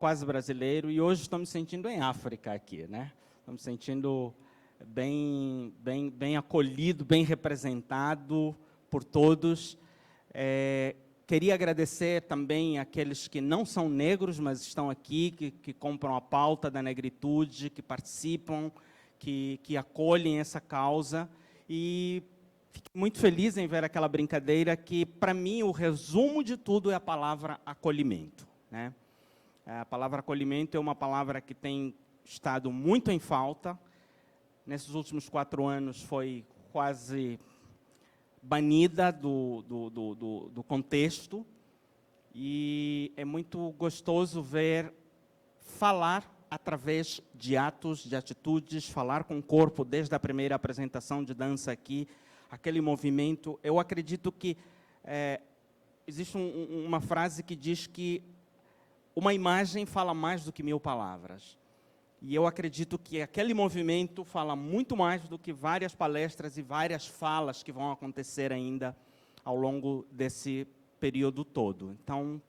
quase brasileiro, e hoje estou me sentindo em África aqui, né? Estou me sentindo bem acolhido, bem representado por todos. Queria agradecer também àqueles que não são negros, mas estão aqui, que compram a pauta da negritude, que participam, que acolhem essa causa. E fiquei muito feliz em ver aquela brincadeira que, para mim, o resumo de tudo é a palavra acolhimento, né? A palavra acolhimento é uma palavra que tem estado muito em falta. Nesses últimos 4 anos foi quase banida do contexto. E é muito gostoso ver falar através de atos, de atitudes, falar com o corpo, desde a primeira apresentação de dança aqui, aquele movimento. Eu acredito que existe uma frase que diz que uma imagem fala mais do que 1000 palavras. E eu acredito que aquele movimento fala muito mais do que várias palestras e várias falas que vão acontecer ainda ao longo desse período todo. Então,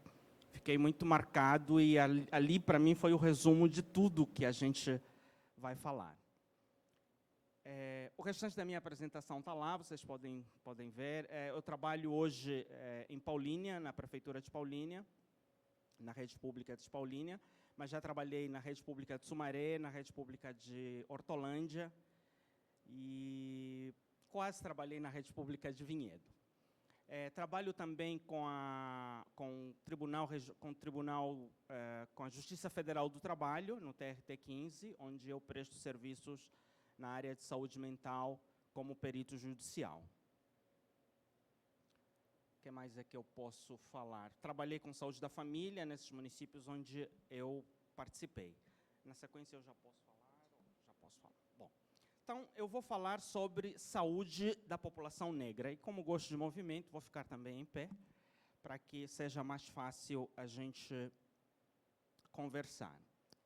fiquei muito marcado e ali para mim, foi o resumo de tudo que a gente vai falar. O restante da minha apresentação está lá, vocês podem ver. Eu trabalho hoje em Paulínia, na Prefeitura de Paulínia, na Rede Pública de Paulínia, mas já trabalhei na Rede Pública de Sumaré, na Rede Pública de Hortolândia e quase trabalhei na Rede Pública de Vinhedo. Trabalho também com a Justiça Federal do Trabalho, no TRT 15, onde eu presto serviços na área de saúde mental como perito judicial. O que mais é que eu posso falar? Trabalhei com saúde da família nesses municípios onde eu participei. Na sequência, eu já posso falar? Já posso falar. Bom, então, eu vou falar sobre saúde da população negra. E, como gosto de movimento, vou ficar também em pé, para que seja mais fácil a gente conversar.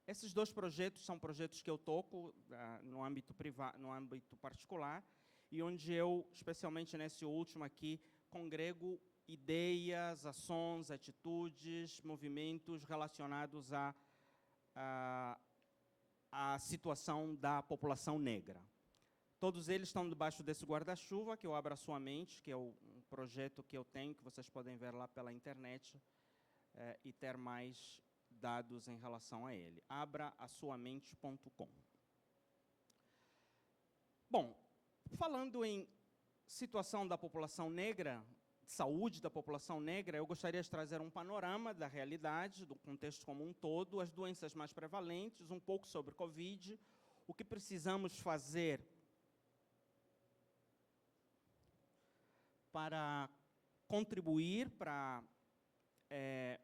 Esses 2 projetos são projetos que eu toco no âmbito privado, no âmbito particular, e onde eu, especialmente nesse último aqui, congrego ideias, ações, atitudes, movimentos relacionados à situação da população negra. Todos eles estão debaixo desse guarda-chuva, que eu abro a sua mente, que é um projeto que eu tenho, que vocês podem ver lá pela internet, e ter mais dados em relação a ele. abraasuamente.com. Bom, falando em situação da população negra, saúde da população negra, eu gostaria de trazer um panorama da realidade, do contexto como um todo, as doenças mais prevalentes, um pouco sobre Covid, o que precisamos fazer para contribuir, para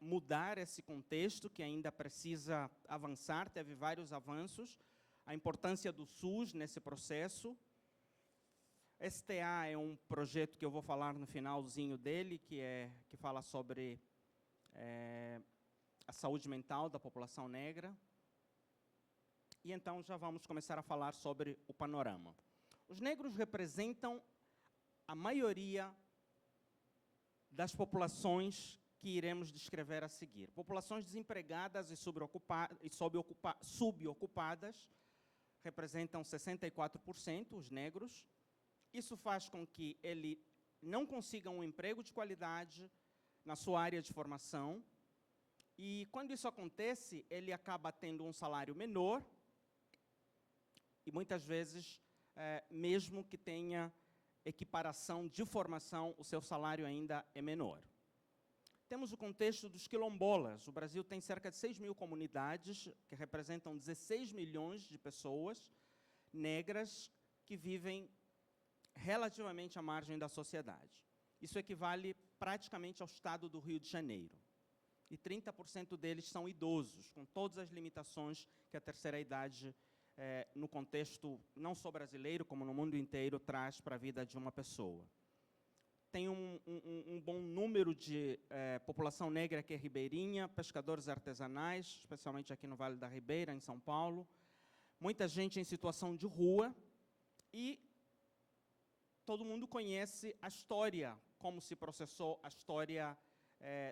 mudar esse contexto, que ainda precisa avançar, teve vários avanços, a importância do SUS nesse processo. STA é um projeto que eu vou falar no finalzinho dele, que fala sobre a saúde mental da população negra. E então já vamos começar a falar sobre o panorama. Os negros representam a maioria das populações que iremos descrever a seguir. Populações desempregadas e subocupadas representam 64%, os negros. Isso faz com que ele não consiga um emprego de qualidade na sua área de formação. E, quando isso acontece, ele acaba tendo um salário menor e, muitas vezes, mesmo que tenha equiparação de formação, o seu salário ainda é menor. Temos o contexto dos quilombolas. O Brasil tem cerca de 6.000 comunidades, que representam 16 milhões de pessoas negras que vivem relativamente à margem da sociedade. Isso equivale praticamente ao estado do Rio de Janeiro. E 30% deles são idosos, com todas as limitações que a terceira idade, no contexto não só brasileiro, como no mundo inteiro, traz para a vida de uma pessoa. Tem um bom número de população negra que é ribeirinha, pescadores artesanais, especialmente aqui no Vale da Ribeira, em São Paulo. Muita gente em situação de rua e todo mundo conhece a história, como se processou a história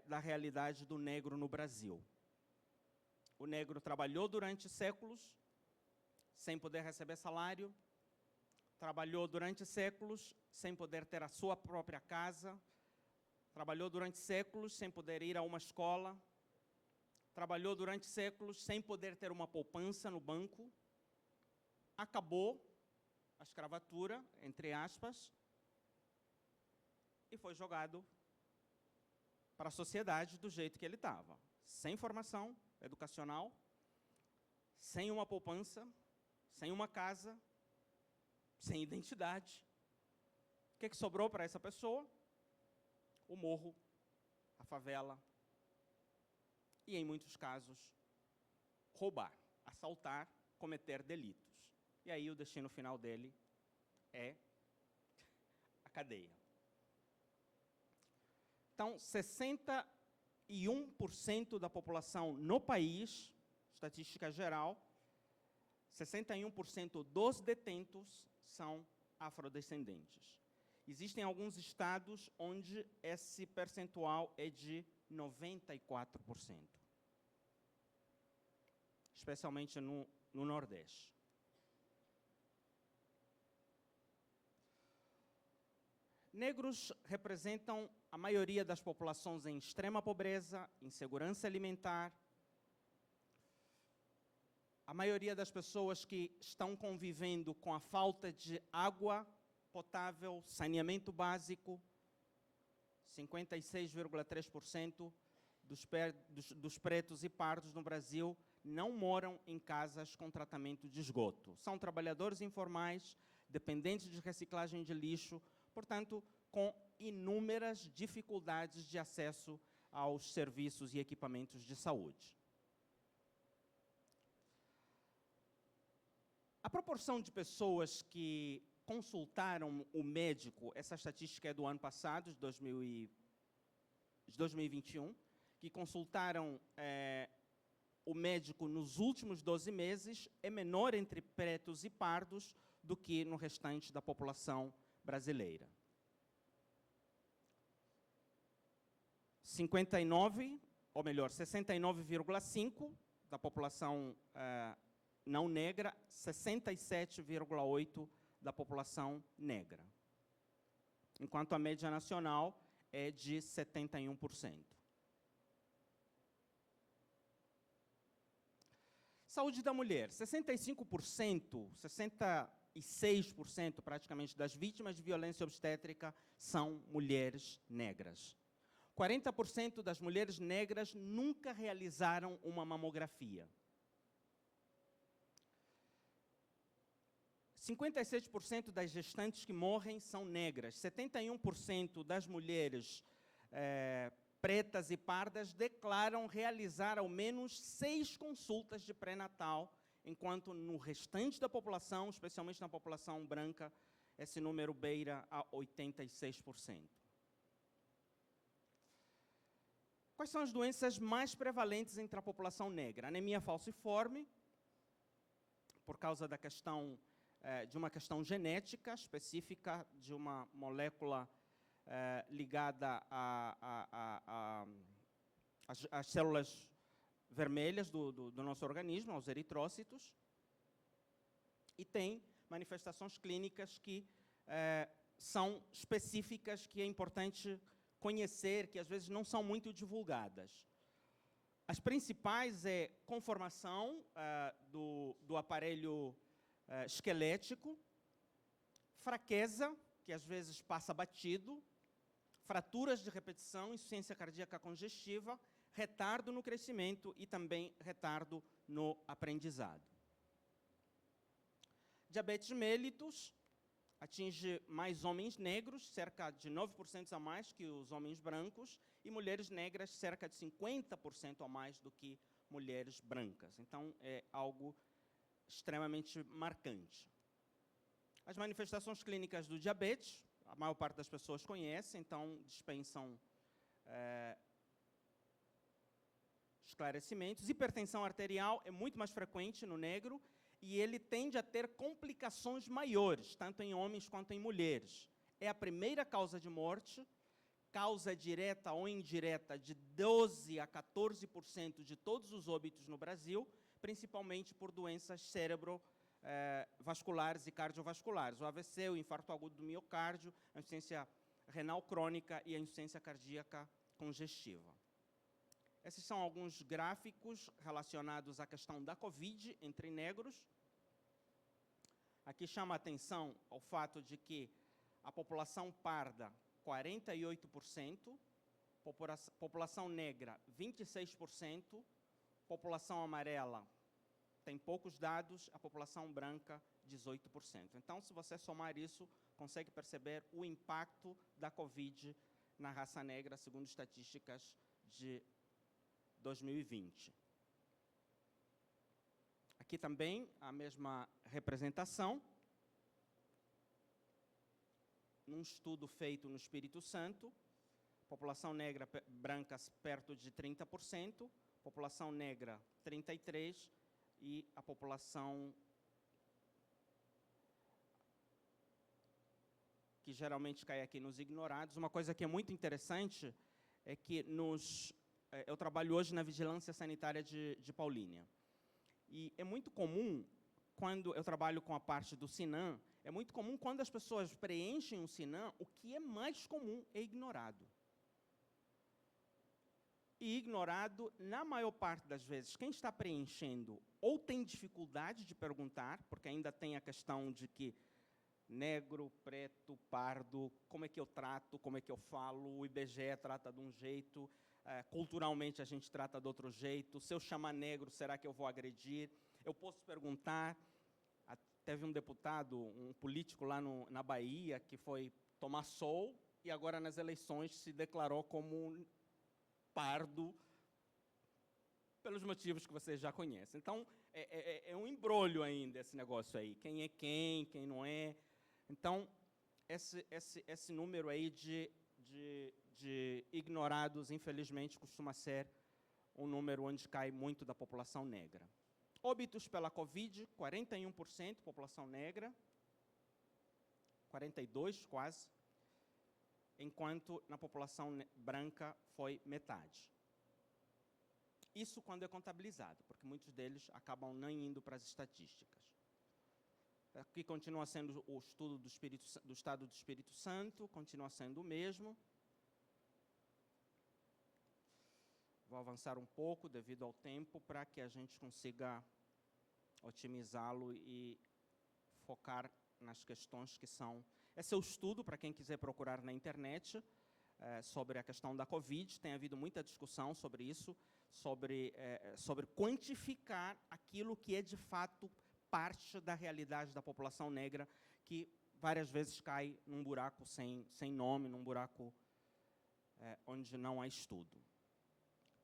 da realidade do negro no Brasil. o negro trabalhou durante séculos sem poder receber salário, trabalhou durante séculos sem poder ter a sua própria casa, trabalhou durante séculos sem poder ir a uma escola, trabalhou durante séculos sem poder ter uma poupança no banco, acabou a escravatura, entre aspas, e foi jogado para a sociedade do jeito que ele estava, sem formação educacional, sem uma poupança, sem uma casa, sem identidade. O que sobrou para essa pessoa? O morro, a favela e, em muitos casos, roubar, assaltar, cometer delitos. E aí o destino final dele é a cadeia. Então, 61% da população no país, estatística geral, 61% dos detentos são afrodescendentes. Existem alguns estados onde esse percentual é de 94%, especialmente no Nordeste. Negros representam a maioria das populações em extrema pobreza, insegurança alimentar. A maioria das pessoas que estão convivendo com a falta de água potável, saneamento básico, 56,3% dos pretos e pardos no Brasil não moram em casas com tratamento de esgoto. São trabalhadores informais, dependentes de reciclagem de lixo, portanto, com inúmeras dificuldades de acesso aos serviços e equipamentos de saúde. A proporção de pessoas que consultaram o médico, essa estatística é do ano passado, de 2021, que consultaram o médico nos últimos 12 meses, é menor entre pretos e pardos do que no restante da população brasileira. 69,5% da população não negra, 67,8% da população negra, enquanto a média nacional é de 71%. Saúde da mulher, 65%, 66% praticamente das vítimas de violência obstétrica são mulheres negras. 40% das mulheres negras nunca realizaram uma mamografia. 56% das gestantes que morrem são negras. 71% das mulheres pretas e pardas declaram realizar ao menos 6 consultas de pré-natal, enquanto no restante da população, especialmente na população branca, esse número beira a 86%. Quais são as doenças mais prevalentes entre a população negra? Anemia falciforme, por causa da questão de uma questão genética específica de uma molécula ligada às células vermelhas do nosso organismo, aos eritrócitos, e tem manifestações clínicas que são específicas, que é importante conhecer, que às vezes não são muito divulgadas. As principais é conformação do aparelho esquelético, fraqueza, que às vezes passa batido, fraturas de repetição, insuficiência cardíaca congestiva, retardo no crescimento e também retardo no aprendizado. Diabetes mellitus atinge mais homens negros, cerca de 9% a mais que os homens brancos, e mulheres negras, cerca de 50% a mais do que mulheres brancas. Então, é algo extremamente marcante. As manifestações clínicas do diabetes, a maior parte das pessoas conhece, então dispensam esclarecimentos. Hipertensão arterial é muito mais frequente no negro e ele tende a ter complicações maiores, tanto em homens quanto em mulheres. É a primeira causa de morte, causa direta ou indireta de 12% a 14% de todos os óbitos no Brasil, principalmente por doenças cerebrovasculares e cardiovasculares, o AVC, o infarto agudo do miocárdio, a insuficiência renal crônica e a insuficiência cardíaca congestiva. Esses são alguns gráficos relacionados à questão da Covid entre negros. Aqui chama a atenção ao fato de que a população parda, 48%, população negra, 26%, população amarela, tem poucos dados, a população branca, 18%. Então, se você somar isso, consegue perceber o impacto da Covid na raça negra, segundo estatísticas de 2020. Aqui também a mesma representação, num estudo feito no Espírito Santo, população negra branca perto de 30%, população negra 33% e a população que geralmente cai aqui nos ignorados. Uma coisa que é muito interessante é que eu trabalho hoje na Vigilância Sanitária de Paulínia. E é muito comum, quando eu trabalho com a parte do SINAM, é muito comum quando as pessoas preenchem o SINAM, o que é mais comum é ignorado. E ignorado, na maior parte das vezes, quem está preenchendo ou tem dificuldade de perguntar, porque ainda tem a questão de que negro, preto, pardo, como é que eu trato, como é que eu falo, o IBGE trata de um jeito, culturalmente a gente trata de outro jeito, se eu chamar negro, será que eu vou agredir? Eu posso perguntar, teve um deputado, um político lá na Bahia, que foi tomar sol, e agora nas eleições se declarou como pardo, pelos motivos que vocês já conhecem. Então, é um embrolho ainda esse negócio aí, quem é quem não é. Então, esse número aí de ignorados, infelizmente, costuma ser um número onde cai muito da população negra. Óbitos pela Covid, 41%, população negra, 42% quase, enquanto na população branca foi metade. Isso quando é contabilizado, porque muitos deles acabam nem indo para as estatísticas. Aqui continua sendo o estudo do Estado do Espírito Santo, continua sendo o mesmo. Vou avançar um pouco, devido ao tempo, para que a gente consiga otimizá-lo e focar nas questões que são... Esse é o estudo, para quem quiser procurar na internet, sobre a questão da Covid. Tem havido muita discussão sobre isso, sobre quantificar aquilo que é, de fato, parte da realidade da população negra, que várias vezes cai num buraco sem nome, num buraco onde não há estudo.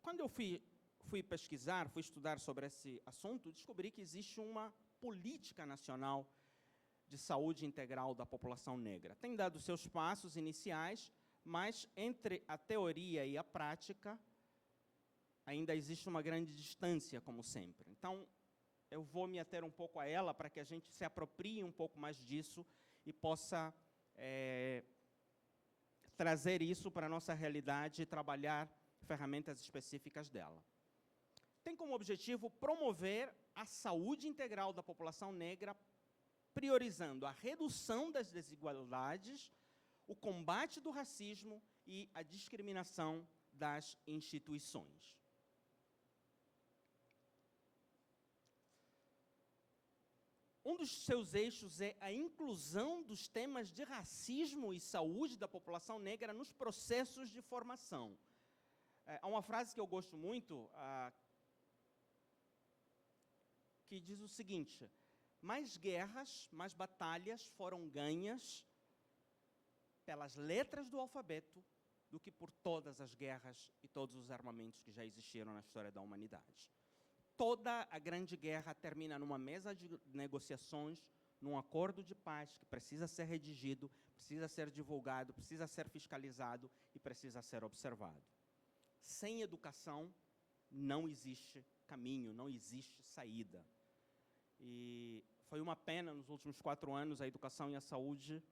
Quando eu fui pesquisar, fui estudar sobre esse assunto, descobri que existe uma política nacional de saúde integral da população negra. Tem dado seus passos iniciais, mas entre a teoria e a prática, ainda existe uma grande distância, como sempre. Então, eu vou me ater um pouco a ela para que a gente se aproprie um pouco mais disso e possa trazer isso para a nossa realidade e trabalhar ferramentas específicas dela. Tem como objetivo promover a saúde integral da população negra, priorizando a redução das desigualdades, o combate do racismo e a discriminação das instituições. Um dos seus eixos é a inclusão dos temas de racismo e saúde da população negra nos processos de formação. Há uma frase que eu gosto muito, que diz o seguinte: mais guerras, mais batalhas foram ganhas pelas letras do alfabeto do que por todas as guerras e todos os armamentos que já existiram na história da humanidade. Toda a grande guerra termina numa mesa de negociações, num acordo de paz que precisa ser redigido, precisa ser divulgado, precisa ser fiscalizado e precisa ser observado. Sem educação, não existe caminho, não existe saída. E foi uma pena, nos últimos 4 anos, a educação e a saúde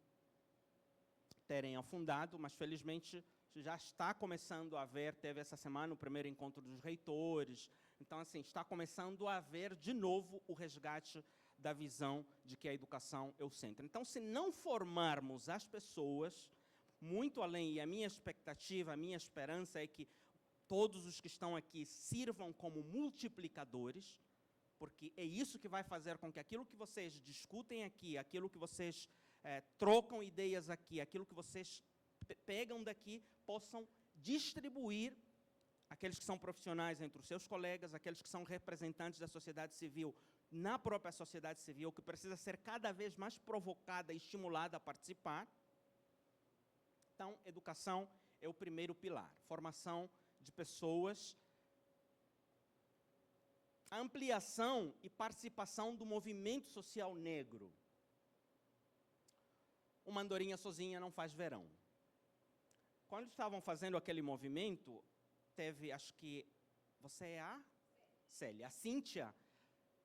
terem afundado, mas, felizmente, já está começando a haver, teve essa semana o primeiro encontro dos reitores, então, assim, está começando a haver, de novo, o resgate da visão de que a educação é o centro. Então, se não formarmos as pessoas, muito além, e a minha expectativa, a minha esperança é que todos os que estão aqui sirvam como multiplicadores, porque é isso que vai fazer com que aquilo que vocês discutem aqui, aquilo que vocês trocam ideias aqui, aquilo que vocês pegam daqui, possam distribuir aqueles que são profissionais entre os seus colegas, aqueles que são representantes da sociedade civil na própria sociedade civil, que precisa ser cada vez mais provocada e estimulada a participar. Então, educação é o primeiro pilar, formação de pessoas, a ampliação e participação do movimento social negro. Uma andorinha sozinha não faz verão. Quando estavam fazendo aquele movimento, teve, acho que, você é a Célia, a Cíntia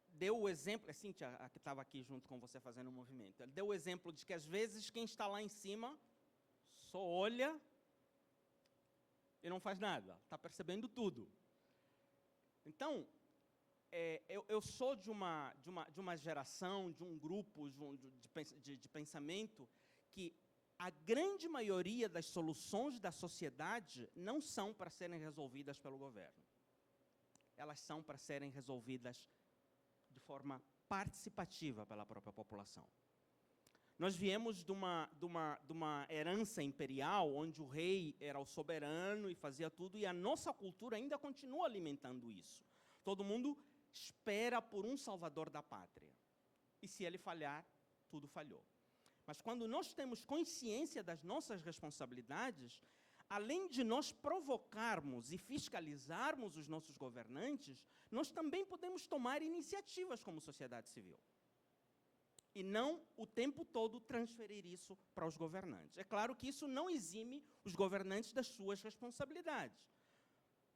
deu o exemplo, a Cíntia, a que estava aqui junto com você fazendo o movimento, ela deu o exemplo de que às vezes quem está lá em cima só olha e não faz nada, está percebendo tudo. Então, eu sou de uma geração, de um grupo de pensamento que a grande maioria das soluções da sociedade não são para serem resolvidas pelo governo. Elas são para serem resolvidas de forma participativa pela própria população. Nós viemos de uma herança imperial, onde o rei era o soberano e fazia tudo, e a nossa cultura ainda continua alimentando isso. Todo mundo espera por um salvador da pátria. E se ele falhar, tudo falhou. Mas quando nós temos consciência das nossas responsabilidades, além de nós provocarmos e fiscalizarmos os nossos governantes, nós também podemos tomar iniciativas como sociedade civil. E não o tempo todo transferir isso para os governantes. É claro que isso não exime os governantes das suas responsabilidades.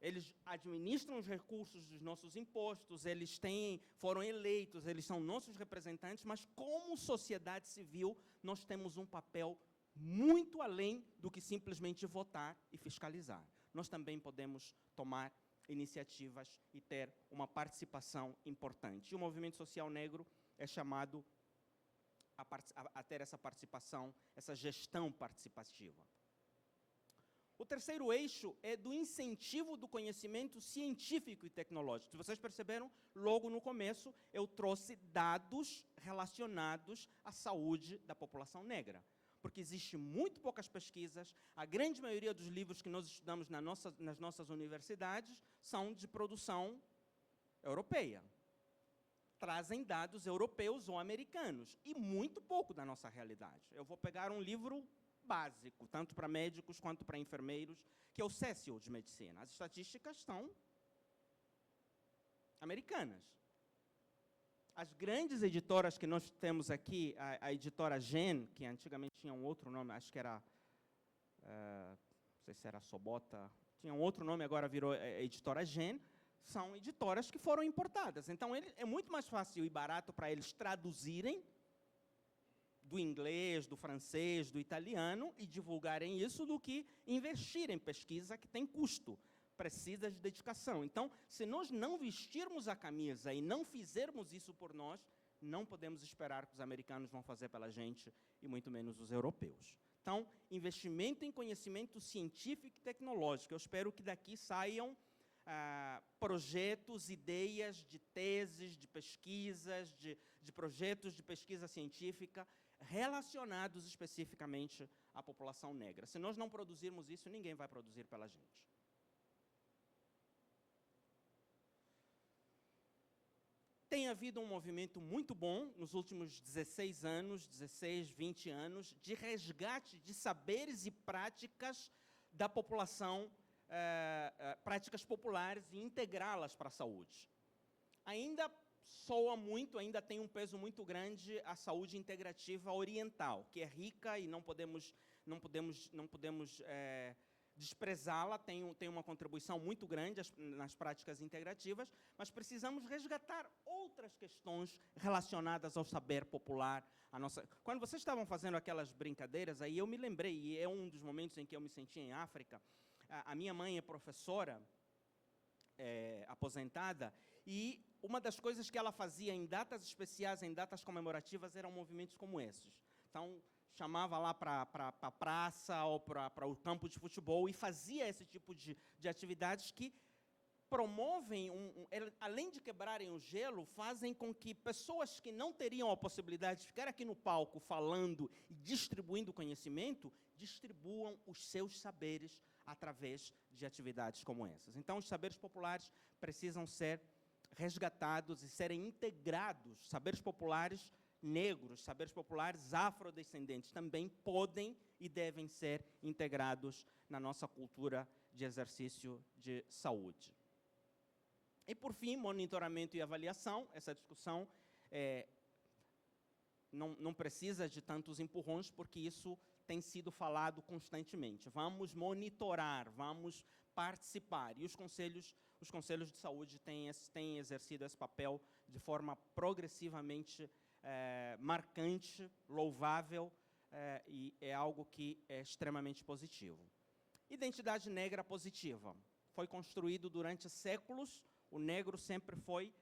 Eles administram os recursos dos nossos impostos, eles foram eleitos, eles são nossos representantes, mas como sociedade civil, nós temos um papel muito além do que simplesmente votar e fiscalizar. Nós também podemos tomar iniciativas e ter uma participação importante. E o movimento social negro é chamado a ter essa participação, essa gestão participativa. O terceiro eixo é do incentivo do conhecimento científico e tecnológico. Se vocês perceberam, logo no começo, eu trouxe dados relacionados à saúde da população negra. Porque existe muito poucas pesquisas, a grande maioria dos livros que nós estudamos nas nossas universidades são de produção europeia. Trazem dados europeus ou americanos, e muito pouco da nossa realidade. Eu vou pegar um livro básico, tanto para médicos quanto para enfermeiros, que é o Cecil de Medicina. As estatísticas são americanas. As grandes editoras que nós temos aqui, a editora Gen, que antigamente tinha um outro nome, acho que era, não sei se era Sobota, tinha um outro nome, agora virou editora Gen, são editoras que foram importadas. Então, é muito mais fácil e barato para eles traduzirem do inglês, do francês, do italiano e divulgarem isso do que investir em pesquisa que tem custo, precisa de dedicação. Então, se nós não vestirmos a camisa e não fizermos isso por nós, não podemos esperar que os americanos vão fazer pela gente e muito menos os europeus. Então, investimento em conhecimento científico e tecnológico. Eu espero que daqui saiam projetos, ideias de teses, de pesquisas, de projetos de pesquisa científica relacionados especificamente à população negra. Se nós não produzirmos isso, ninguém vai produzir pela gente. Tem havido um movimento muito bom nos últimos 16 anos, 16, 20 anos, de resgate de saberes e práticas da população, práticas populares, e integrá-las para a saúde. Ainda soa muito, ainda tem um peso muito grande a saúde integrativa oriental, que é rica e não podemos desprezá-la, tem uma contribuição muito grande nas práticas integrativas, mas precisamos resgatar outras questões relacionadas ao saber popular. Quando vocês estavam fazendo aquelas brincadeiras, aí eu me lembrei, e é um dos momentos em que eu me senti em África. A minha mãe é professora, aposentada, e uma das coisas que ela fazia em datas especiais, em datas comemorativas, eram movimentos como esses. Então, chamava lá para a praça ou para o campo de futebol e fazia esse tipo de atividades que promovem, além de quebrarem o gelo, fazem com que pessoas que não teriam a possibilidade de ficar aqui no palco falando e distribuindo conhecimento, distribuam os seus saberes através de atividades como essas. Então, os saberes populares precisam ser resgatados e serem integrados. Saberes populares negros, saberes populares afrodescendentes também podem e devem ser integrados na nossa cultura de exercício de saúde. E, por fim, monitoramento e avaliação. Essa discussão não precisa de tantos empurrões, porque isso tem sido falado constantemente. Vamos monitorar, vamos participar. E os conselhos de saúde têm exercido esse papel de forma progressivamente marcante, louvável, e é algo que é extremamente positivo. Identidade negra positiva. Foi construído durante séculos, o negro sempre foi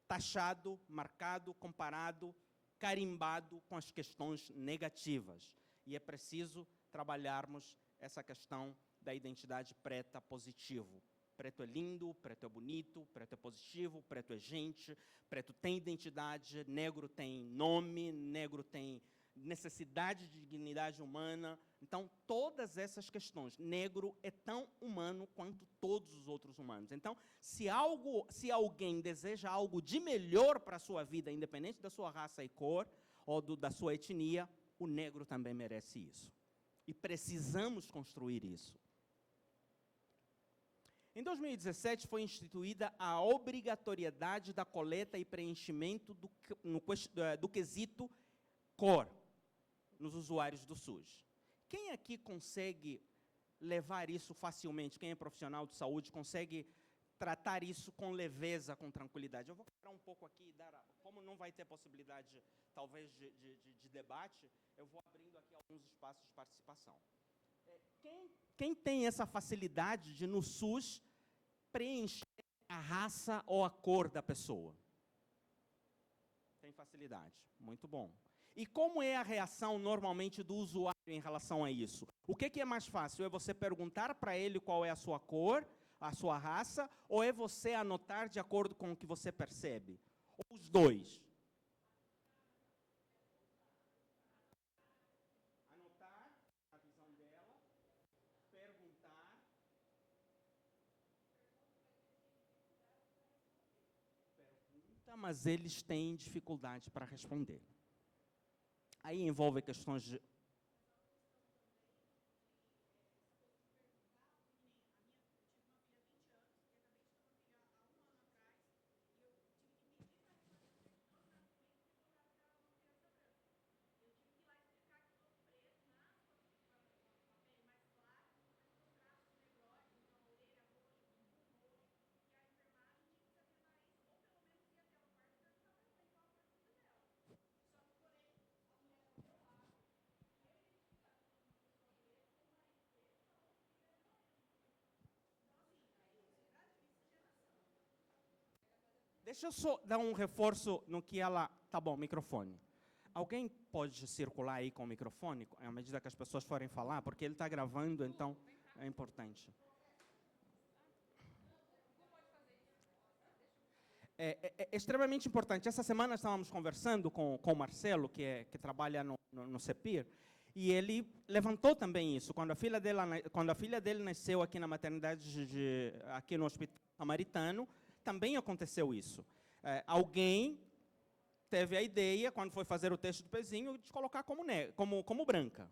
taxado, marcado, comparado, carimbado com as questões negativas. E é preciso trabalharmos essa questão da identidade preta positivo. Preto é lindo, preto é bonito, preto é positivo, preto é gente, preto tem identidade, negro tem nome, negro tem necessidade de dignidade humana. Então, todas essas questões. Negro é tão humano quanto todos os outros humanos. Então, se alguém deseja algo de melhor para a sua vida, independente da sua raça e cor, ou da sua etnia, o negro também merece isso. E precisamos construir isso. Em 2017, foi instituída a obrigatoriedade da coleta e preenchimento do quesito cor nos usuários do SUS. Quem aqui consegue levar isso facilmente? Quem é profissional de saúde consegue tratar isso com leveza, com tranquilidade? Eu vou quebrar um pouco aqui, como não vai ter possibilidade, talvez, de debate, eu vou abrindo aqui alguns espaços de participação. Quem tem essa facilidade de, no SUS, preencher a raça ou a cor da pessoa? Tem facilidade. Muito bom. E como é a reação, normalmente, do usuário em relação a isso? O que é mais fácil? É você perguntar para ele qual é a sua cor, a sua raça, ou é você anotar de acordo com o que você percebe? Ou os dois? Anotar a visão dela, perguntar. Pergunta, mas eles têm dificuldade para responder. Aí envolve questões de... Deixa eu só dar um reforço no que ela... Tá bom, microfone. Alguém pode circular aí com o microfone, à medida que as pessoas forem falar, porque ele está gravando, então é importante. É extremamente importante. Essa semana estávamos conversando com o Marcelo, que trabalha no CEPIR, e ele levantou também isso. Quando a filha dele nasceu aqui na maternidade, aqui no Hospital Samaritano, também aconteceu isso. Alguém teve a ideia, quando foi fazer o teste do pezinho, de colocar como branca.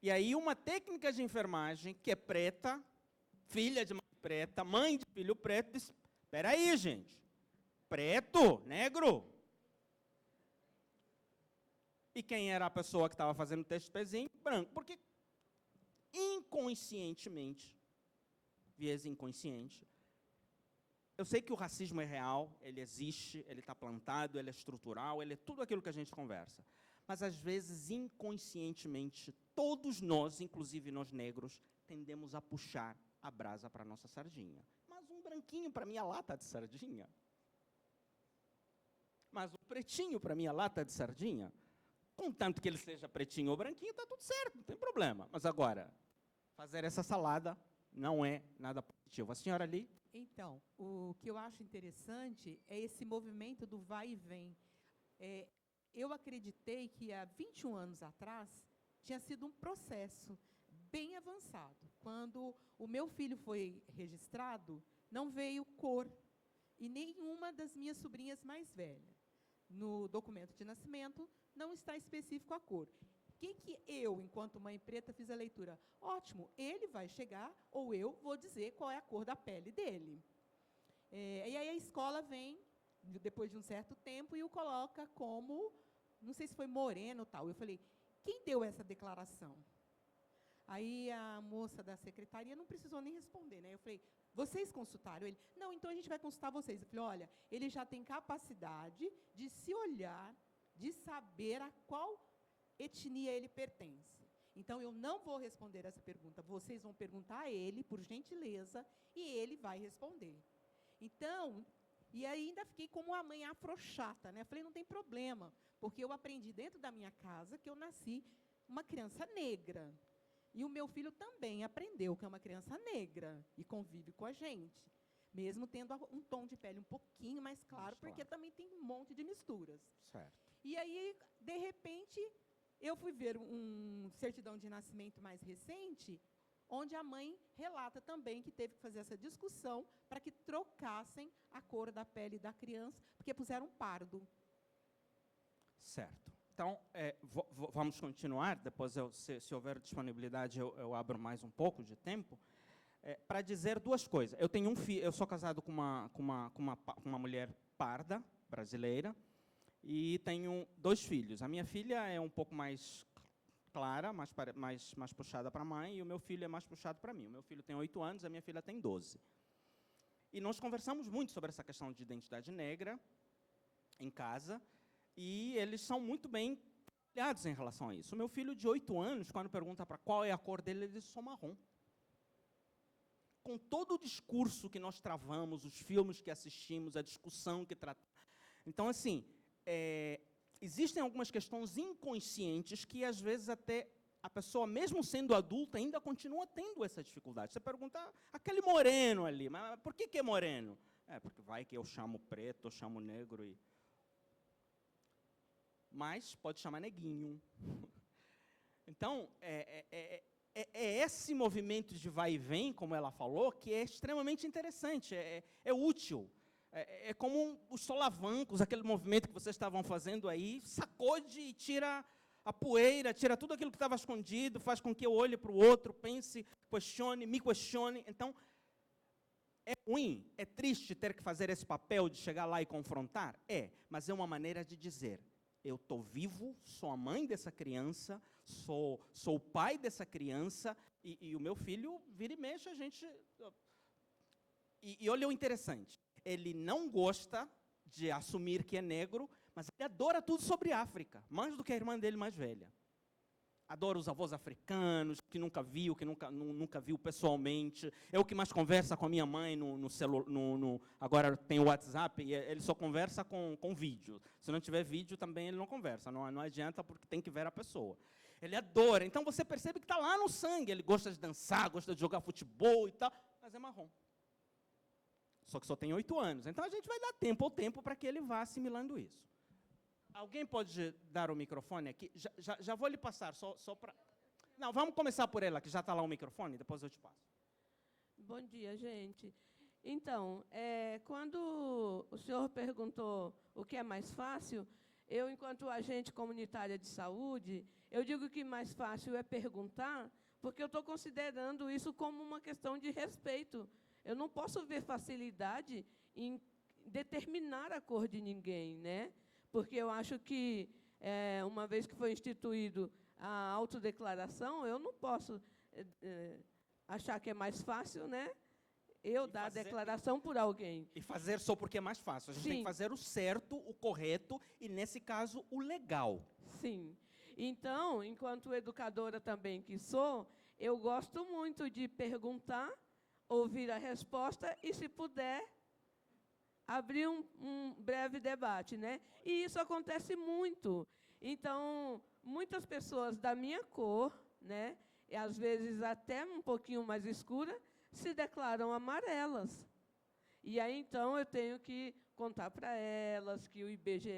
E aí uma técnica de enfermagem, que é preta, filha de mãe preta, mãe de filho preto, disse, espera aí, gente, preto, negro. E quem era a pessoa que estava fazendo o teste do pezinho? Branco. Porque, em inconscientemente, viés inconsciente, eu sei que o racismo é real, ele existe, ele está plantado, ele é estrutural, ele é tudo aquilo que a gente conversa. Mas, às vezes, inconscientemente, todos nós, inclusive nós negros, tendemos a puxar a brasa para a nossa sardinha. Mas um branquinho para minha lata de sardinha? Mas um pretinho para minha lata de sardinha? Contanto que ele seja pretinho ou branquinho, está tudo certo, não tem problema. Mas agora, fazer essa salada não é nada positivo. A senhora ali? Então, o que eu acho interessante é esse movimento do vai e vem. Eu acreditei que há 21 anos atrás tinha sido um processo bem avançado. Quando o meu filho foi registrado, não veio cor e nenhuma das minhas sobrinhas mais velhas. No documento de nascimento não está específico a cor. O que eu, enquanto mãe preta, fiz a leitura? Ótimo, ele vai chegar, ou eu vou dizer qual é a cor da pele dele. E aí a escola vem, depois de um certo tempo, e o coloca como, não sei se foi moreno ou tal. Eu falei, quem deu essa declaração? Aí a moça da secretaria não precisou nem responder, né? Eu falei, vocês consultaram ele? Não, então a gente vai consultar vocês. Eu falei, olha, ele já tem capacidade de se olhar, de saber a qual etnia ele pertence. Então, eu não vou responder essa pergunta. Vocês vão perguntar a ele, por gentileza, e ele vai responder. Então, e ainda fiquei como a mãe afrouxata, né? Falei, não tem problema, porque eu aprendi dentro da minha casa que eu nasci uma criança negra. E o meu filho também aprendeu que é uma criança negra e convive com a gente, mesmo tendo um tom de pele um pouquinho mais claro, porque também tem um monte de misturas. Certo. E aí, de repente, eu fui ver um certidão de nascimento mais recente, onde a mãe relata também que teve que fazer essa discussão para que trocassem a cor da pele da criança, porque puseram pardo. Certo. Então, vamos continuar, depois, se houver disponibilidade, eu abro mais um pouco de tempo, para dizer duas coisas. Eu tenho um filho, eu sou casado com uma mulher parda, brasileira, e tenho 2 filhos. A minha filha é um pouco mais clara, mais puxada para a mãe, e o meu filho é mais puxado para mim. O meu filho tem 8 anos, a minha filha tem 12. E nós conversamos muito sobre essa questão de identidade negra em casa, e eles são muito bem trabalhados em relação a isso. O meu filho de 8 anos, quando pergunta para qual é a cor dele, ele diz, sou marrom. Com todo o discurso que nós travamos, os filmes que assistimos, a discussão que tratamos. Então, assim, existem algumas questões inconscientes que, às vezes, até a pessoa, mesmo sendo adulta, ainda continua tendo essa dificuldade. Você pergunta, aquele moreno ali, mas por que é moreno? Porque vai que eu chamo preto, eu chamo negro. Mas pode chamar neguinho. Então, esse movimento de vai e vem, como ela falou, que é extremamente interessante, é útil. É como os solavancos, aquele movimento que vocês estavam fazendo aí, sacode e tira a poeira, tira tudo aquilo que estava escondido, faz com que eu olhe para o outro, pense, questione, me questione. Então, é ruim, é triste ter que fazer esse papel de chegar lá e confrontar? Mas é uma maneira de dizer, eu estou vivo, sou a mãe dessa criança, sou o pai dessa criança, e o meu filho vira e mexe, a gente... E olha o interessante, ele não gosta de assumir que é negro, mas ele adora tudo sobre África, mais do que a irmã dele mais velha. Adora os avós africanos, que nunca viu, que nunca viu pessoalmente. É o que mais conversa com a minha mãe no celular. Agora tem o WhatsApp, e ele só conversa com vídeo. Se não tiver vídeo, também ele não conversa. Não adianta, porque tem que ver a pessoa. Ele adora. Então, você percebe que está lá no sangue. Ele gosta de dançar, gosta de jogar futebol e tal, mas é marrom. Só que só tem 8 anos. Então, a gente vai dar tempo ao tempo para que ele vá assimilando isso. Alguém pode dar o microfone aqui? Já vou lhe passar, só para... Não, vamos começar por ela, que já está lá o microfone, depois eu te passo. Bom dia, gente. Então, quando o senhor perguntou o que é mais fácil, eu, enquanto agente comunitária de saúde, eu digo que mais fácil é perguntar, porque eu estou considerando isso como uma questão de respeito. Eu não posso ver facilidade em determinar a cor de ninguém, né? Porque eu acho que, uma vez que foi instituído a autodeclaração, eu não posso achar que é mais fácil, né? Eu E dar a fazer- declaração por alguém. E fazer só porque é mais fácil. A gente tem Sim. que fazer o certo, o correto e, nesse caso, o legal. Sim. Então, enquanto educadora também que sou, eu gosto muito de perguntar, ouvir a resposta e, se puder, abrir um breve debate, né? E isso acontece muito. Então, muitas pessoas da minha cor, né, e às vezes até um pouquinho mais escura, se declaram amarelas. E aí, então, eu tenho que contar para elas que o IBGE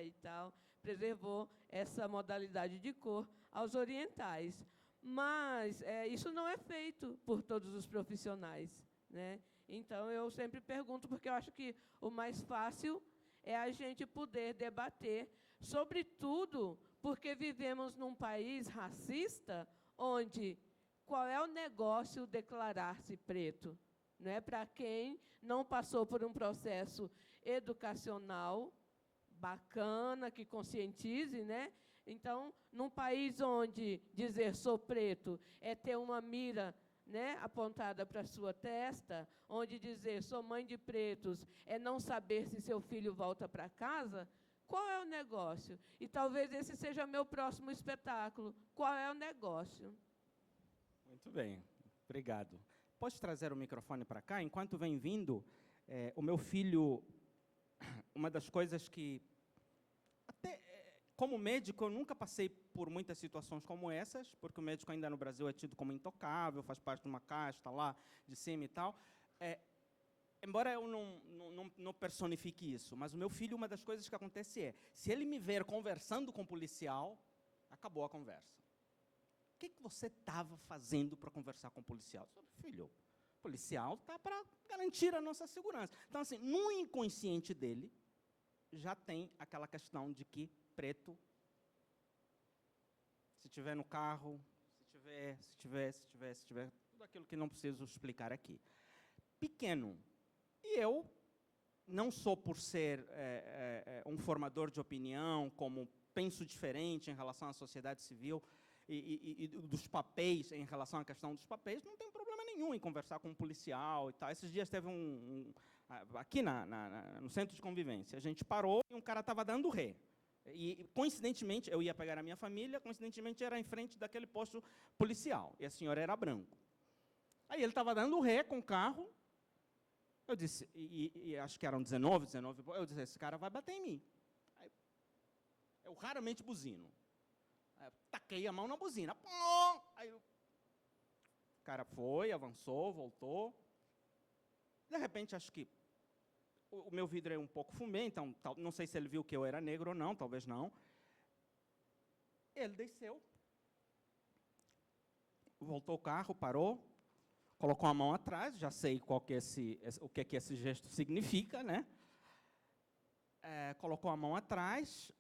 e tal preservou essa modalidade de cor aos orientais. Mas isso não é feito por todos os profissionais, né? Então, eu sempre pergunto, porque eu acho que o mais fácil é a gente poder debater, sobretudo porque vivemos num país racista, onde qual é o negócio declarar-se preto? Né, para quem não passou por um processo educacional bacana, que conscientize, né? Então, num país onde dizer sou preto é ter uma mira, né, apontada para a sua testa, onde dizer sou mãe de pretos é não saber se seu filho volta para casa, qual é o negócio? E talvez esse seja meu próximo espetáculo. Qual é o negócio? Muito bem, obrigado. Pode trazer o microfone para cá? Enquanto vem vindo, o meu filho, uma das coisas que, até como médico, eu nunca passei por muitas situações como essas, porque o médico ainda no Brasil é tido como intocável, faz parte de uma casta lá de cima e tal. Embora eu não personifique isso, mas o meu filho, uma das coisas que acontece é, se ele me ver conversando com um policial, acabou a conversa. O que você estava fazendo para conversar com o policial? Filho, o policial está para garantir a nossa segurança. Então, assim, no inconsciente dele, já tem aquela questão de que preto, se tiver no carro, se tiver, tudo aquilo que não preciso explicar aqui. Pequeno. E eu, não só por ser um formador de opinião, como penso diferente em relação à sociedade civil, e dos papéis, em relação à questão dos papéis, não tem problema nenhum em conversar com um policial e tal. Esses dias teve aqui no centro de convivência, a gente parou e um cara estava dando ré. E, coincidentemente, eu ia pegar a minha família, coincidentemente era em frente daquele posto policial, e a senhora era branco. Aí ele estava dando ré com o carro, eu disse, e acho que eram 19, eu disse, esse cara vai bater em mim. Aí, eu raramente buzino. Taquei a mão na buzina. Aí o cara foi, avançou, voltou. De repente, acho que o meu vidro é um pouco fumê, então não sei se ele viu que eu era negro ou não, talvez não. Ele desceu. Voltou o carro, parou, colocou a mão atrás, já sei o que esse gesto significa, né? Colocou a mão atrás,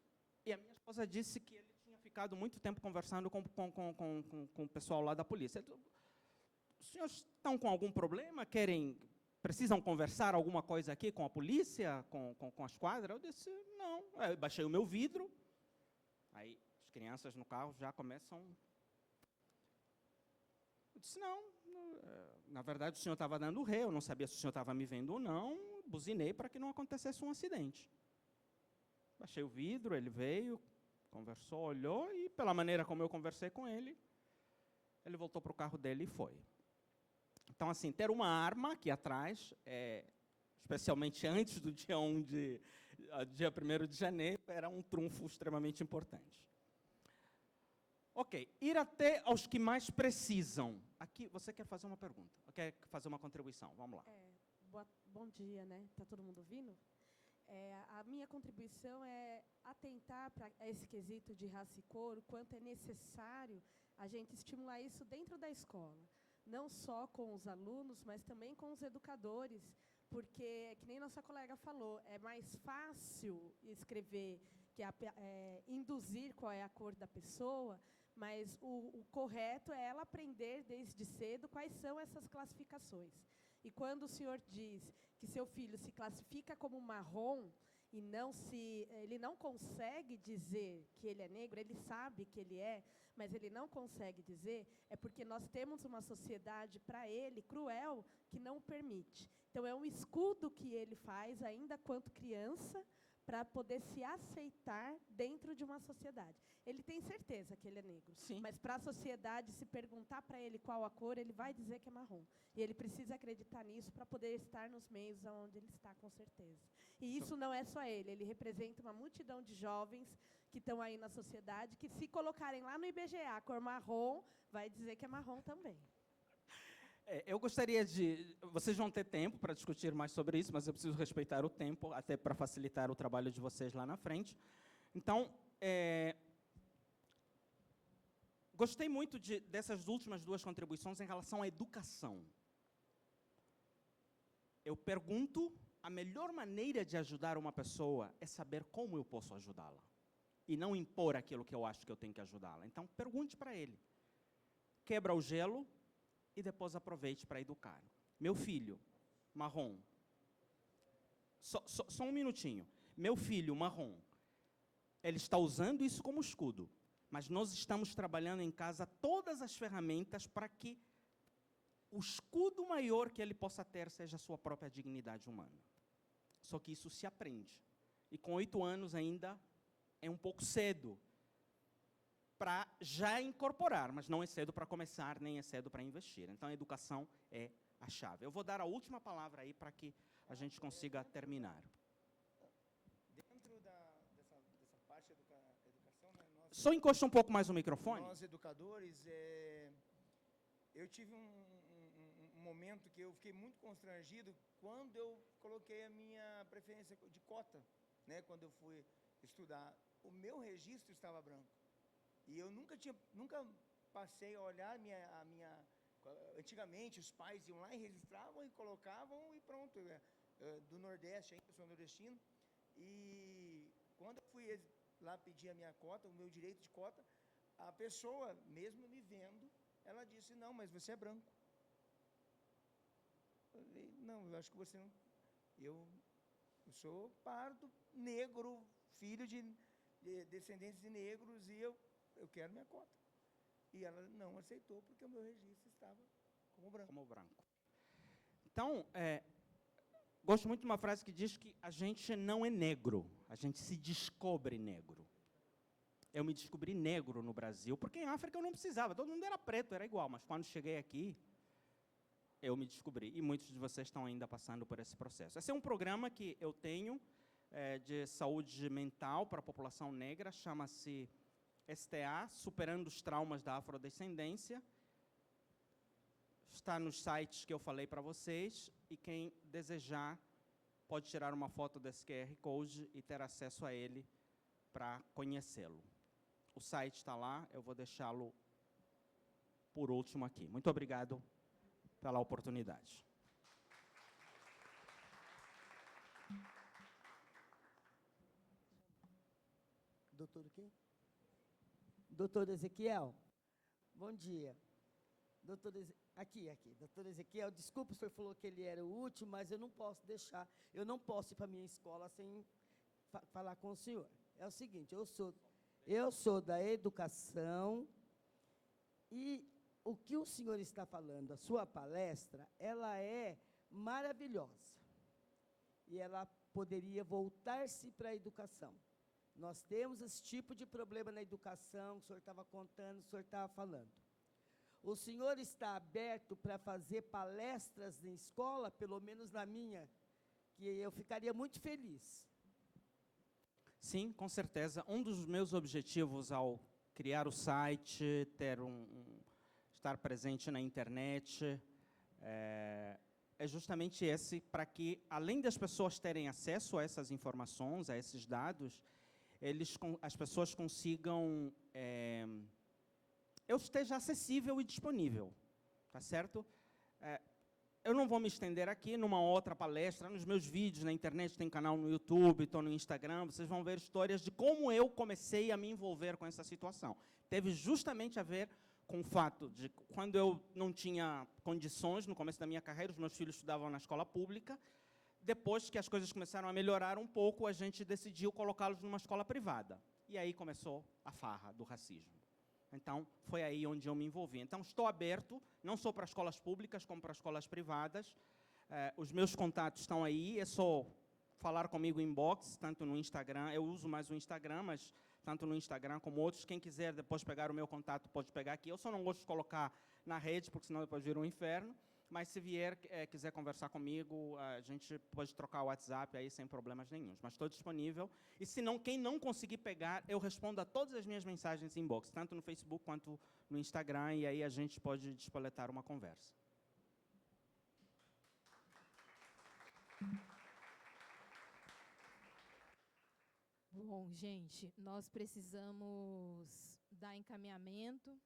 e a minha esposa disse que ele tinha ficado muito tempo conversando com o pessoal lá da polícia. Ele disse, os senhores estão com algum problema? Precisam conversar alguma coisa aqui com a polícia, com a esquadra? Eu disse, não. Eu baixei o meu vidro, aí as crianças no carro já começam... Eu disse, não, na verdade o senhor estava dando ré, eu não sabia se o senhor estava me vendo ou não, buzinei para que não acontecesse um acidente. Baixei o vidro, ele veio, conversou, olhou, e pela maneira como eu conversei com ele, ele voltou para o carro dele e foi. Então, assim, ter uma arma aqui atrás, especialmente antes do dia 1 de janeiro, era um trunfo extremamente importante. Ok, ir até aos que mais precisam. Aqui, você quer fazer uma pergunta? Quer fazer uma contribuição? Vamos lá. Bom dia, né? Está todo mundo ouvindo? A minha contribuição é atentar para esse quesito de raça e cor, o quanto é necessário a gente estimular isso dentro da escola. Não só com os alunos, mas também com os educadores, porque, que nem nossa colega falou, é mais fácil escrever, induzir qual é a cor da pessoa, mas o correto é ela aprender desde cedo quais são essas classificações. E quando o senhor diz que seu filho se classifica como marrom, e ele não consegue dizer que ele é negro, ele sabe que ele é, mas ele não consegue dizer, é porque nós temos uma sociedade, para ele, cruel, que não o permite. Então, é um escudo que ele faz, ainda quanto criança, para poder se aceitar dentro de uma sociedade. Ele tem certeza que ele é negro, Sim. mas para a sociedade, se perguntar para ele qual a cor, ele vai dizer que é marrom. E ele precisa acreditar nisso para poder estar nos meios onde ele está, com certeza. E isso não é só ele representa uma multidão de jovens que estão aí na sociedade, que se colocarem lá no IBGE a cor marrom, vai dizer que é marrom também. Eu gostaria de... Vocês vão ter tempo para discutir mais sobre isso, mas eu preciso respeitar o tempo, até para facilitar o trabalho de vocês lá na frente. Então, gostei muito dessas últimas duas contribuições em relação à educação. Eu pergunto, a melhor maneira de ajudar uma pessoa é saber como eu posso ajudá-la, e não impor aquilo que eu acho que eu tenho que ajudá-la. Então, pergunte para ele. Quebra o gelo, e depois aproveite para educar. Meu filho, marrom. Só um minutinho. Meu filho, marrom. Ele está usando isso como escudo, mas nós estamos trabalhando em casa todas as ferramentas para que o escudo maior que ele possa ter seja a sua própria dignidade humana. Só que isso se aprende. E com 8 anos ainda é um pouco cedo para já incorporar, mas não é cedo para começar, nem é cedo para investir. Então, a educação é a chave. Eu vou dar a última palavra aí para que a gente consiga terminar. Dentro dessa parte da educação, né, Só encosta um pouco mais o microfone. Nós, educadores, eu tive um momento que eu fiquei muito constrangido quando eu coloquei a minha preferência de cota, né, quando eu fui estudar. O meu registro estava branco. E eu nunca passei a olhar antigamente os pais iam lá e registravam e colocavam e pronto. Do Nordeste, ainda sou nordestino. E quando eu fui lá pedir a minha cota, o meu direito de cota, a pessoa, mesmo me vendo, ela disse, não, mas você é branco. Eu falei, não, eu acho que você não... Eu sou pardo, negro, filho de descendentes de negros, e eu quero minha cota. E ela não aceitou, porque o meu registro estava como branco. Como branco. Então, gosto muito de uma frase que diz que a gente não é negro, a gente se descobre negro. Eu me descobri negro no Brasil, porque em África eu não precisava, todo mundo era preto, era igual, mas quando cheguei aqui, eu me descobri, e muitos de vocês estão ainda passando por esse processo. Esse é um programa que eu tenho de saúde mental para a população negra, chama-se STA, Superando os Traumas da Afrodescendência. Está nos sites que eu falei para vocês, e quem desejar pode tirar uma foto desse QR Code e ter acesso a ele para conhecê-lo. O site está lá, eu vou deixá-lo por último aqui. Muito obrigado pela oportunidade. Doutor quem? Doutor Ezequiel, bom dia. Aqui. Doutor Ezequiel, desculpa, o senhor falou que ele era o último, mas eu não posso ir para a minha escola sem falar com o senhor. É o seguinte, eu sou da educação, e o que o senhor está falando, a sua palestra, ela é maravilhosa. E ela poderia voltar-se para a educação. Nós temos esse tipo de problema na educação, o senhor estava contando, o senhor estava falando. O senhor está aberto para fazer palestras em escola, pelo menos na minha, que eu ficaria muito feliz. Sim, com certeza. Um dos meus objetivos ao criar o site, estar presente na internet, é justamente esse, para que, além das pessoas terem acesso a essas informações, a esses dados, as pessoas consigam... eu esteja acessível e disponível, tá certo? Eu não vou me estender aqui numa outra palestra, nos meus vídeos na internet, tem canal no YouTube, estou no Instagram, vocês vão ver histórias de como eu comecei a me envolver com essa situação. Teve justamente a ver com o fato de, quando eu não tinha condições, no começo da minha carreira, os meus filhos estudavam na escola pública, depois que as coisas começaram a melhorar um pouco, a gente decidiu colocá-los numa escola privada. E aí começou a farra do racismo. Então, foi aí onde eu me envolvi. Então, estou aberto, não só para escolas públicas, como para escolas privadas. Os meus contatos estão aí, é só falar comigo em inbox, tanto no Instagram, eu uso mais o Instagram, mas tanto no Instagram como outros. Quem quiser depois pegar o meu contato, pode pegar aqui. Eu só não gosto de colocar na rede, porque senão depois vira um inferno. Mas se vier, quiser conversar comigo, a gente pode trocar o WhatsApp aí sem problemas nenhum. Mas estou disponível. E se não, quem não conseguir pegar, eu respondo a todas as minhas mensagens em inbox, tanto no Facebook quanto no Instagram, e aí a gente pode despoletar uma conversa. Bom, gente, nós precisamos dar encaminhamento.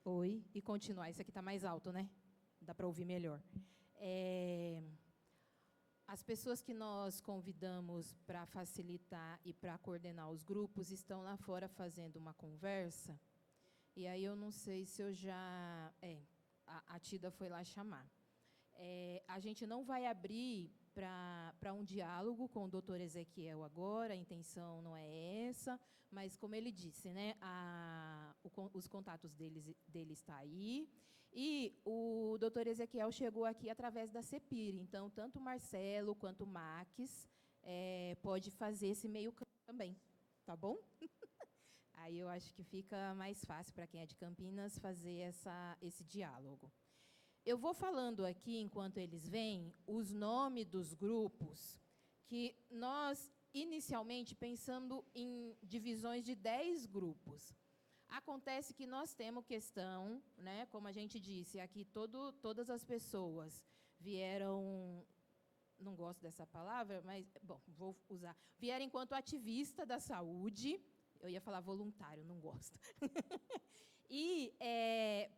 Oi, e continuar. Isso aqui está mais alto, né? Dá para ouvir melhor. As pessoas que nós convidamos para facilitar e para coordenar os grupos estão lá fora fazendo uma conversa. E aí eu não sei se eu já... a Tida foi lá chamar. A gente não vai abrir para um diálogo com o doutor Ezequiel agora, a intenção não é essa, mas, como ele disse, né, os contatos dele está aí, e o doutor Ezequiel chegou aqui através da CEPIR, então, tanto o Marcelo quanto o Max pode fazer esse meio campo também, tá bom? Aí eu acho que fica mais fácil para quem é de Campinas fazer esse diálogo. Eu vou falando aqui, enquanto eles vêm, os nomes dos grupos que nós, inicialmente, pensando em divisões de 10 grupos. Acontece que nós temos questão, né, como a gente disse, aqui todas as pessoas vieram, não gosto dessa palavra, mas, bom, vou usar, vieram enquanto ativista da saúde, eu ia falar voluntário, não gosto. E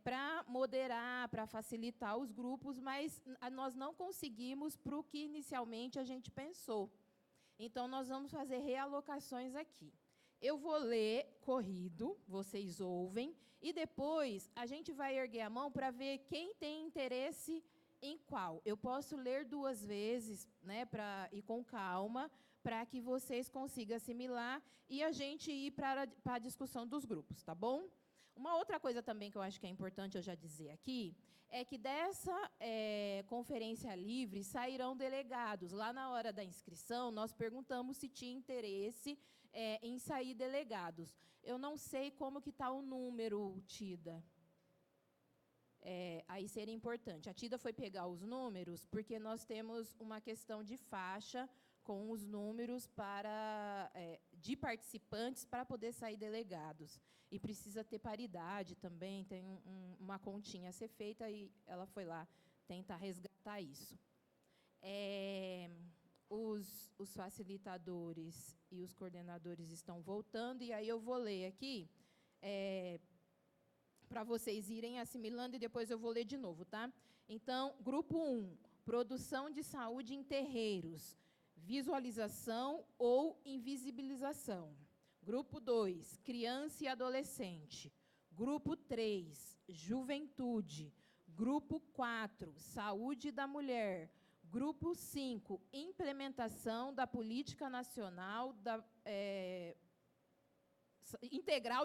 para moderar, para facilitar os grupos, mas nós não conseguimos para o que inicialmente a gente pensou. Então, nós vamos fazer realocações aqui. Eu vou ler corrido, vocês ouvem, e depois a gente vai erguer a mão para ver quem tem interesse em qual. Eu posso ler 2 vezes, né, e com calma, para que vocês consigam assimilar e a gente ir para a discussão dos grupos, tá bom? Uma outra coisa também que eu acho que é importante eu já dizer aqui, é que dessa conferência livre sairão delegados. Lá na hora da inscrição, nós perguntamos se tinha interesse em sair delegados. Eu não sei como que está o número, Tida. Aí seria importante. A Tida foi pegar os números, porque nós temos uma questão de faixa com os números de participantes para poder sair delegados. E precisa ter paridade também, tem uma continha a ser feita, e ela foi lá tentar resgatar isso. Os facilitadores e os coordenadores estão voltando, e aí eu vou ler aqui, para vocês irem assimilando, e depois eu vou ler de novo, tá? Então, grupo 1, produção de saúde em terreiros, visualização ou invisibilização. Grupo 2, criança e adolescente. Grupo 3, juventude. Grupo 4, saúde da mulher. Grupo 5, implementação da política nacional integral de